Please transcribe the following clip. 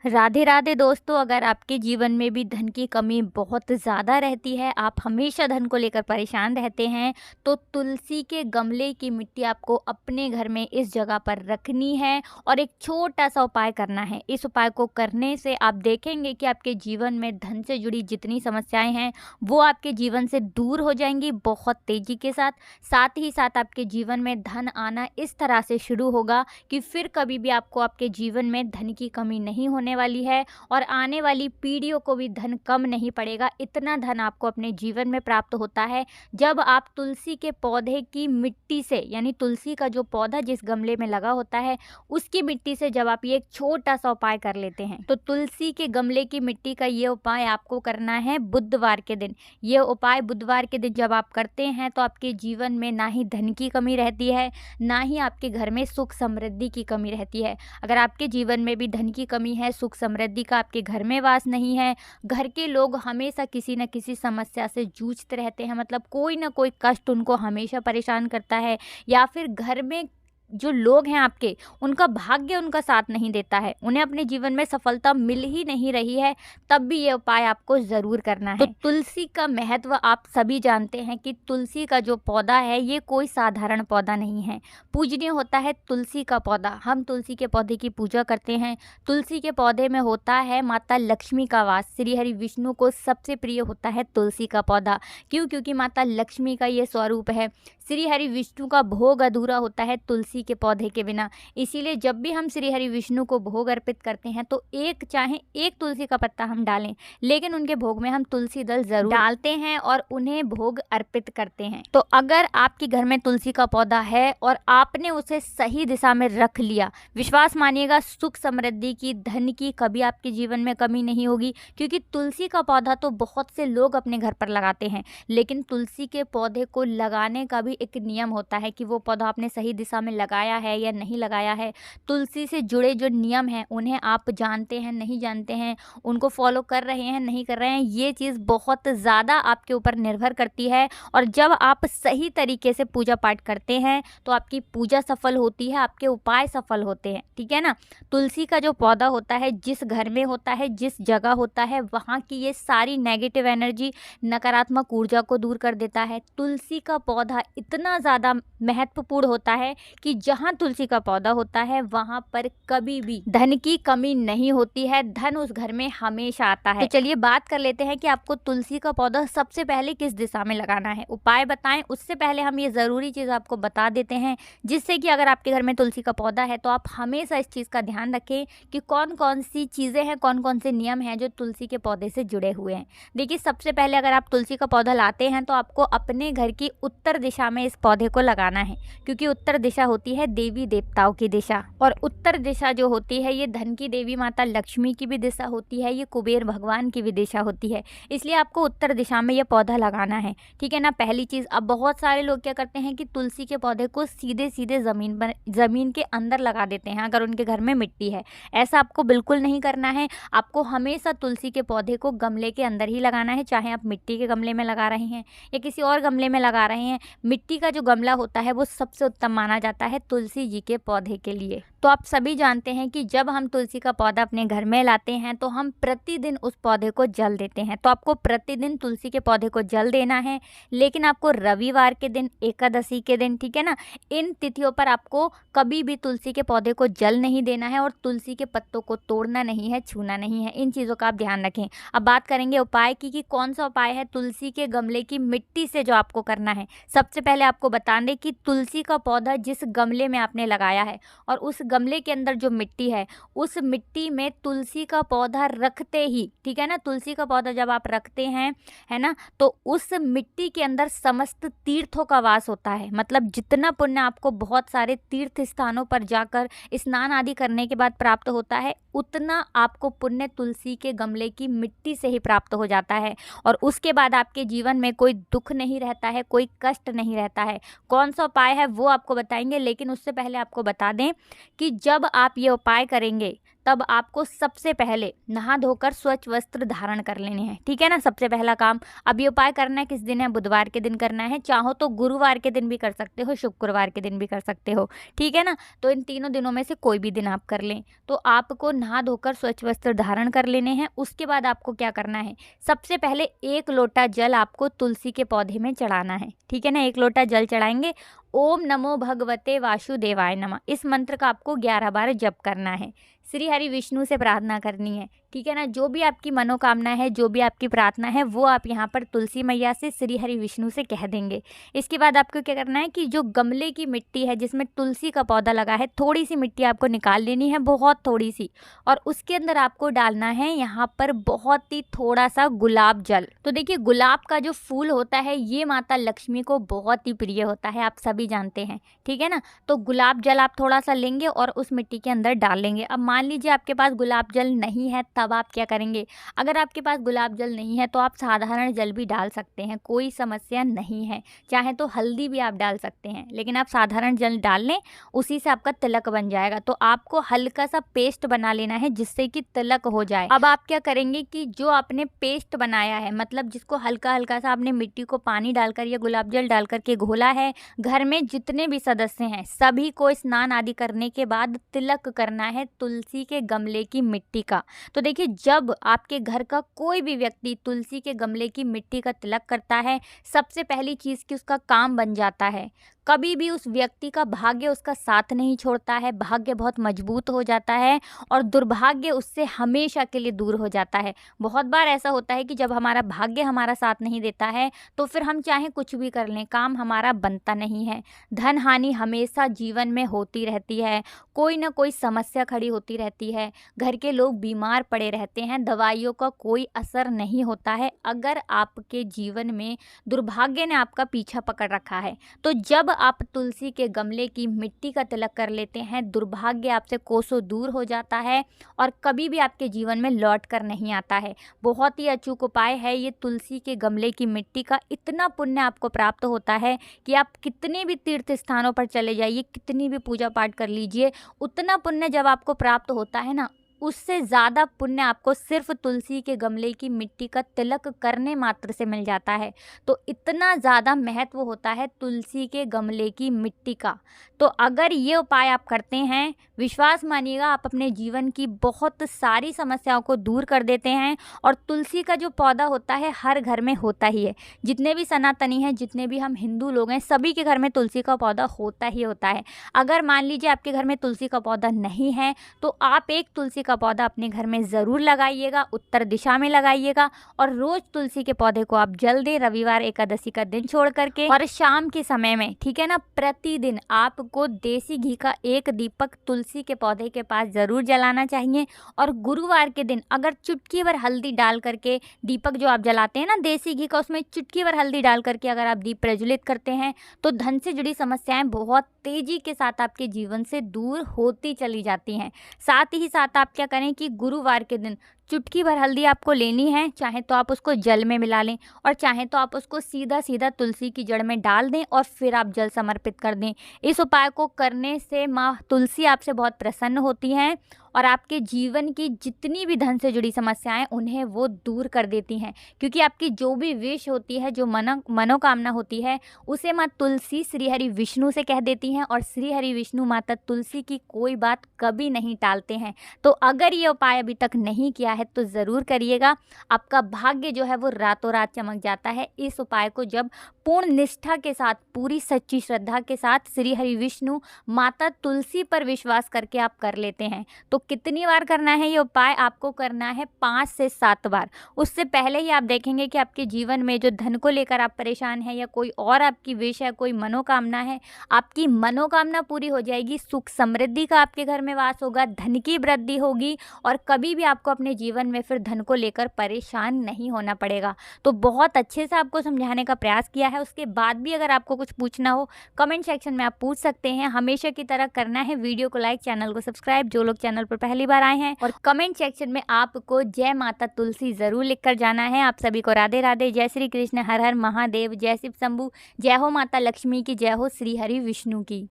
राधे राधे दोस्तों, अगर आपके जीवन में भी धन की कमी बहुत ज़्यादा रहती है, आप हमेशा धन को लेकर परेशान रहते हैं, तो तुलसी के गमले की मिट्टी आपको अपने घर में इस जगह पर रखनी है और एक छोटा सा उपाय करना है। इस उपाय को करने से आप देखेंगे कि आपके जीवन में धन से जुड़ी जितनी समस्याएं हैं वो आपके जीवन से दूर हो जाएंगी बहुत तेज़ी के साथ। साथ ही साथ आपके जीवन में धन आना इस तरह से शुरू होगा कि फिर कभी भी आपको आपके जीवन में धन की कमी नहीं होने वाली है और आने वाली पीढ़ियों को भी धन कम नहीं पड़ेगा। इतना धन आपको अपने जीवन में प्राप्त होता है जब आप तुलसी के पौधे की मिट्टी से, यानी तुलसी का जो पौधा जिस गमले में लगा होता है उसकी मिट्टी से जब आप ये एक छोटा सा उपाय कर लेते हैं, तो तुलसी के गमले की मिट्टी का ये उपाय आपको करना है बुधवार के दिन। ये उपाय बुधवार के दिन जब आप करते हैं तो आपके जीवन में ना ही धन की कमी रहती है, ना ही आपके घर में सुख समृद्धि की कमी रहती है। अगर आपके जीवन में भी धन की कमी है, सुख समृद्धि का आपके घर में वास नहीं है, घर के लोग हमेशा किसी न किसी समस्या से जूझते रहते हैं, मतलब कोई ना कोई कष्ट उनको हमेशा परेशान करता है, या फिर घर में जो लोग हैं आपके, उनका भाग्य उनका साथ नहीं देता है, उन्हें अपने जीवन में सफलता मिल ही नहीं रही है, तब भी ये उपाय आपको ज़रूर करना है। तो तुलसी का महत्व आप सभी जानते हैं कि तुलसी का जो पौधा है ये कोई साधारण पौधा नहीं है, पूजनीय होता है तुलसी का पौधा। हम तुलसी के पौधे की पूजा करते हैं। तुलसी के पौधे में होता है माता लक्ष्मी का वास। श्री हरि विष्णु को सबसे प्रिय होता है तुलसी का पौधा। क्यों? क्योंकि माता लक्ष्मी का ये स्वरूप है। श्री हरि विष्णु का भोग अधूरा होता है तुलसी के पौधे के बिना। इसीलिए जब भी हम श्री हरि विष्णु को भोग अर्पित करते हैं तो चाहे एक तुलसी का पत्ता हम डालें, लेकिन उनके भोग में हम तुलसी दल जरूर डालते हैं और उन्हें भोग अर्पित करते हैं। तो अगर आपके घर में तुलसी का पौधा है और आपने उसे सही दिशा में रख लिया, विश्वास मानिएगा, सुख समृद्धि की, धन की कभी आपके जीवन में कमी नहीं होगी। क्योंकि तुलसी का पौधा तो बहुत से लोग अपने घर पर लगाते हैं, लेकिन तुलसी के पौधे को लगाने का भी एक नियम होता है कि वो पौधा आपने सही दिशा में लगाया है या नहीं लगाया है। तुलसी से जुड़े जो नियम हैं उन्हें आप जानते हैं, नहीं जानते हैं, उनको फॉलो कर रहे हैं, नहीं कर रहे हैं, ये चीज़ बहुत ज़्यादा आपके ऊपर निर्भर करती है। और जब आप सही तरीके से पूजा पाठ करते हैं तो आपकी पूजा सफल होती है, आपके उपाय सफल होते हैं, ठीक है ना। तुलसी का जो पौधा होता है, जिस घर में होता है, जिस जगह होता है, वहाँ की ये सारी नेगेटिव एनर्जी, नकारात्मक ऊर्जा को दूर कर देता है। तुलसी का पौधा इतना ज़्यादा महत्वपूर्ण होता है कि जहाँ तुलसी का पौधा होता है वहाँ पर कभी भी धन की कमी नहीं होती है, धन उस घर में हमेशा आता है। तो चलिए बात कर लेते हैं कि आपको तुलसी का पौधा सबसे पहले किस दिशा में लगाना है। उपाय बताएं उससे पहले हम ये ज़रूरी चीज़ आपको बता देते हैं, जिससे कि अगर आपके घर में तुलसी का पौधा है तो आप हमेशा इस चीज़ का ध्यान रखें कि कौन कौन सी चीज़ें हैं, कौन कौन से नियम हैं जो तुलसी के पौधे से जुड़े हुए हैं। देखिए, सबसे पहले अगर आप तुलसी का पौधा लाते हैं तो आपको अपने घर की उत्तर दिशा में इस पौधे को लगाना है, क्योंकि उत्तर दिशा होती है देवी देवताओं की दिशा, और उत्तर दिशा जो होती है ये धन की देवी माता लक्ष्मी की भी दिशा होती है, ये कुबेर भगवान की भी दिशा होती है। इसलिए आपको उत्तर दिशा में ये पौधा लगाना है, ठीक है ना, पहली चीज़। अब बहुत सारे लोग क्या करते हैं कि तुलसी के पौधे को सीधे सीधे ज़मीन के अंदर लगा देते हैं अगर उनके घर में मिट्टी है। ऐसा आपको बिल्कुल नहीं करना है। आपको हमेशा तुलसी के पौधे को गमले के अंदर ही लगाना है, चाहे आप मिट्टी के गमले में लगा रहे हैं या किसी और गमले में लगा रहे हैं। मिट्टी का जो गमला होता है वो सबसे उत्तम माना जाता है तुलसी जी के पौधे के लिए। तो आप सभी जानते हैं कि जब हम तुलसी का पौधा अपने घर में लाते हैं तो हम प्रतिदिन उस पौधे को जल देते हैं। तो आपको प्रतिदिन तुलसी के पौधे को जल देना है, लेकिन आपको रविवार के दिन, एकादशी के दिन, ठीक है ना, इन तिथियों पर आपको कभी भी तुलसी के पौधे को जल नहीं देना है और तुलसी के पत्तों को तोड़ना नहीं है, छूना नहीं है। इन चीज़ों का आप ध्यान रखें। अब बात करेंगे उपाय की कि कौन सा उपाय है तुलसी के गमले की मिट्टी से जो आपको करना है। सबसे पहले आपको बता दें कि तुलसी का पौधा जिस गमले में आपने लगाया है और उस गमले के अंदर जो मिट्टी है, उस मिट्टी में तुलसी का पौधा रखते ही, ठीक है ना, तुलसी का पौधा जब आप रखते हैं, है ना, तो उस मिट्टी के अंदर समस्त तीर्थों का वास होता है। मतलब जितना पुण्य आपको बहुत सारे तीर्थ स्थानों पर जाकर स्नान आदि करने के बाद प्राप्त होता है, उतना आपको पुण्य तुलसी के गमले की मिट्टी से ही प्राप्त हो जाता है। और उसके बाद आपके जीवन में कोई दुख नहीं रहता है, कोई कष्ट नहीं रहता है। कौन सा उपाय है वो आपको बताएंगे, लेकिन उससे पहले आपको बता दें कि जब आप ये उपाय करेंगे तब आपको सबसे पहले नहा धोकर स्वच्छ वस्त्र धारण कर लेने हैं, ठीक है ना। सबसे पहला काम। अब ये उपाय करना है किस दिन है, बुधवार के दिन करना है। चाहो तो गुरुवार के दिन भी कर सकते हो, शुक्रवार के दिन भी कर सकते हो, ठीक है ना। तो इन तीनों दिनों में से कोई भी दिन आप कर लें। तो आपको नहा धोकर स्वच्छ वस्त्र धारण कर लेने हैं। उसके बाद आपको क्या करना है, सबसे पहले 1 लोटा जल आपको तुलसी के पौधे में चढ़ाना है, ठीक है ना। 1 लोटा जल चढ़ाएंगे। ओम नमो भगवते वासुदेवाय नमः, इस मंत्र का आपको 11 बार जप करना है। श्री हरि विष्णु से प्रार्थना करनी है, ठीक है ना। जो भी आपकी मनोकामना है, जो भी आपकी प्रार्थना है, वो आप यहाँ पर तुलसी मैया से, श्री हरि विष्णु से कह देंगे। इसके बाद आपको क्या करना है कि जो गमले की मिट्टी है जिसमें तुलसी का पौधा लगा है, थोड़ी सी मिट्टी आपको निकाल लेनी है, बहुत थोड़ी सी, और उसके अंदर आपको डालना है यहाँ पर बहुत ही थोड़ा सा गुलाब जल। तो देखिए, गुलाब का जो फूल होता है ये माता लक्ष्मी को बहुत ही प्रिय होता है, आप सभी जानते हैं, ठीक है ना। तो गुलाब जल आप थोड़ा सा लेंगे और उस मिट्टी के अंदर डाल लेंगे। अब मान लीजिए आपके पास गुलाब जल नहीं है, तब आप क्या करेंगे, अगर आपके पास गुलाब जल नहीं है तो आप साधारण जल भी डाल सकते हैं, कोई समस्या नहीं है। चाहे तो हल्दी भी आप डाल सकते हैं, लेकिन आप साधारण जल डाल लें, उसी से आपका तिलक बन जाएगा। तो आपको हल्का सा पेस्ट बना लेना है जिससे कि तिलक हो जाए। अब आप क्या करेंगे कि जो आपने पेस्ट बनाया है, मतलब जिसको हल्का हल्का सा आपने मिट्टी को पानी डालकर या गुलाब जल डालकर के घोला है, घर में जितने भी सदस्य हैं सभी को स्नान आदि करने के बाद तिलक करना है तुलसी के गमले की मिट्टी का। तो देखिए, जब आपके घर का कोई भी व्यक्ति तुलसी के गमले की मिट्टी का तिलक करता है, सबसे पहली चीज़ कि उसका काम बन जाता है। कभी भी उस व्यक्ति का भाग्य उसका साथ नहीं छोड़ता है, भाग्य बहुत मजबूत हो जाता है और दुर्भाग्य उससे हमेशा के लिए दूर हो जाता है। बहुत बार ऐसा होता है कि जब हमारा भाग्य हमारा साथ नहीं देता है तो फिर हम चाहे कुछ भी कर लें, काम हमारा बनता नहीं है। धन हानि हमेशा जीवन में होती रहती है, कोई ना कोई समस्या खड़ी होती रहती है, घर के लोग बीमार पड़े रहते हैं, दवाइयों का कोई असर नहीं होता है। अगर आपके जीवन में दुर्भाग्य ने आपका पीछा पकड़ रखा है, तो जब आप तुलसी के गमले की मिट्टी का तिलक कर लेते हैं, दुर्भाग्य आपसे कोसों दूर हो जाता है और कभी भी आपके जीवन में लौट कर नहीं आता है। बहुत ही अचूक उपाय है ये तुलसी के गमले की मिट्टी का। इतना पुण्य आपको प्राप्त होता है कि आप कितने भी तीर्थ स्थानों पर चले जाइए, कितनी भी पूजा पाठ कर लीजिए, उतना पुण्य जब आपको प्राप्त होता है ना, उससे ज़्यादा पुण्य आपको सिर्फ तुलसी के गमले की मिट्टी का तिलक करने मात्र से मिल जाता है। तो इतना ज़्यादा महत्व होता है तुलसी के गमले की मिट्टी का। तो अगर ये उपाय आप करते हैं, विश्वास मानिएगा, आप अपने जीवन की बहुत सारी समस्याओं को दूर कर देते हैं। और तुलसी का जो पौधा होता है हर घर में होता ही है, जितने भी सनातनी हैं, जितने भी हम हिंदू लोग हैं, सभी के घर में तुलसी का पौधा होता ही होता है। अगर मान लीजिए आपके घर में तुलसी का पौधा नहीं है तो आप एक तुलसी का पौधा अपने घर में ज़रूर लगाइएगा, उत्तर दिशा में लगाइएगा, और रोज़ तुलसी के पौधे को आप जल दें, रविवार एकादशी का दिन छोड़ करके, और शाम के समय में, ठीक है ना। प्रतिदिन आपको देसी घी का 1 दीपक तुलसी के पौधे के पास ज़रूर जलाना चाहिए। और गुरुवार के दिन अगर चुटकी भर हल्दी डाल करके दीपक जो आप जलाते हैं ना देसी घी का, उसमें चुटकी भर हल्दी डाल करके अगर आप दीप प्रज्वलित करते हैं तो धन से जुड़ी समस्याएं बहुत तेजी के साथ आपके जीवन से दूर होती चली जाती हैं। साथ ही साथ आप क्या करें कि गुरुवार के दिन चुटकी भर हल्दी आपको लेनी है, चाहे तो आप उसको जल में मिला लें और चाहे तो आप उसको सीधा सीधा तुलसी की जड़ में डाल दें और फिर आप जल समर्पित कर दें। इस उपाय को करने से माँ तुलसी आपसे बहुत प्रसन्न होती हैं और आपके जीवन की जितनी भी धन से जुड़ी समस्याएं उन्हें वो दूर कर देती हैं। क्योंकि आपकी जो भी विश होती है, जो मनोकामना होती है, उसे माँ तुलसी श्री हरि विष्णु से कह देती हैं और श्री हरि विष्णु माता तुलसी की कोई बात कभी नहीं टालते हैं। तो अगर ये उपाय अभी तक नहीं किया है तो ज़रूर करिएगा, आपका भाग्य जो है वो रातों रात चमक जाता है। इस उपाय को जब पूर्ण निष्ठा के साथ, पूरी सच्ची श्रद्धा के साथ श्री हरि विष्णु माता तुलसी पर विश्वास करके आप कर लेते हैं, तो कितनी बार करना है ये उपाय, आपको करना है 5 से 7 बार। उससे पहले ही आप देखेंगे कि आपके जीवन में जो धन को लेकर आप परेशान हैं या कोई और आपकी विश है, कोई मनोकामना है, आपकी मनोकामना पूरी हो जाएगी। सुख समृद्धि का आपके घर में वास होगा, धन की वृद्धि होगी और कभी भी आपको अपने जीवन में फिर धन को लेकर परेशान नहीं होना पड़ेगा। तो बहुत अच्छे से आपको समझाने का प्रयास किया है। उसके बाद भी अगर आपको कुछ पूछना हो कमेंट सेक्शन में आप पूछ सकते हैं। हमेशा की तरह करना है वीडियो को लाइक, चैनल को सब्सक्राइब, जो लोग चैनल पर पहली बार आए हैं, और कमेंट सेक्शन में आपको जय माता तुलसी जरूर लिखकर जाना है। आप सभी को राधे राधे, जय श्री कृष्ण, हर हर महादेव, जय शिव शंभू, जय हो माता लक्ष्मी की, जय हो श्री हरि विष्णु की।